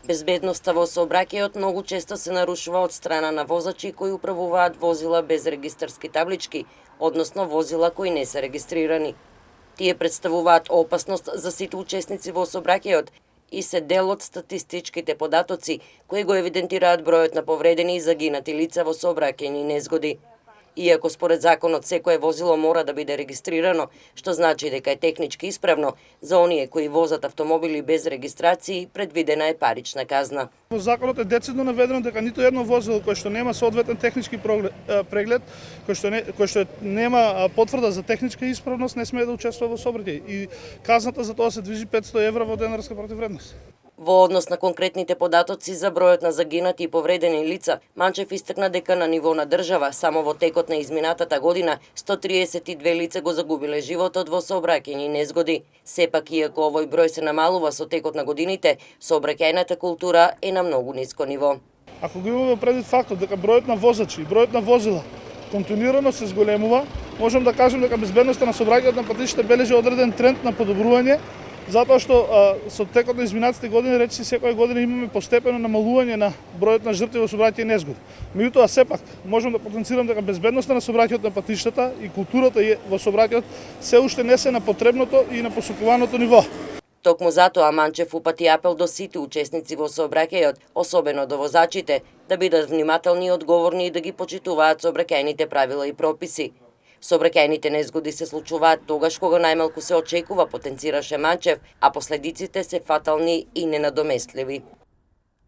Безбедноста во сообраќајот многу често се нарушува од страна на возачи кои управуваат возила без регистарски таблички, односно возила кои не се регистрирани. Тие представуваат опасност за сите учесници во сообраќајот и се дел од статистичките податоци кои го евидентираат бројот на повредени и загинати лица во сообраќајни незгоди. Иако според законот секое возило мора да биде регистрирано, што значи дека е технички исправно, за оние кои возат автомобили без регистрации предвидена е парична казна. Во законот е децидно наведено дека ниту едно возило кое што нема соодветен технички преглед, кој што нема потврда за техничка исправност, не смее да учествува во сообраќај и казната за тоа се движи 500 евра во денарска противвредност. Во однос на конкретните податоци за бројот на загинати и повредени лица, Манчев истакна дека на ниво на држава само во текот на изминатата година 132 лица го загубиле животот во сообраќајни незгоди. Сепак, иако овој број се намалува со текот на годините, сообраќајната култура е на многу ниско ниво. Ако го имаме предвид фактот дека бројот на возачи и бројот на возила континуирано се зголемува, можам да кажем дека безбедноста на сообраќајот на патишите бележи одреден тренд на подобрување, затоа што со текот на изминатите години речиси секоја година имаме постепено намалување на бројот на жртви во сообраќајни незгоди. Меѓутоа сепак можам да потенцирам дека безбедноста на сообраќајот на патиштата и културата во сообраќајот се уште не се на потребното и на посакуваното ниво. Токму затоа Манчев упати апел до сите учесници во сообраќајот, особено до возачите, да бидат внимателни и одговорни и да ги почитуваат сообраќајните правила и прописи. Сообраќајните незгоди се случуваат тогаш кога најмалку се очекува, потенцираше Манчев, а последиците се фатални и ненадоместливи.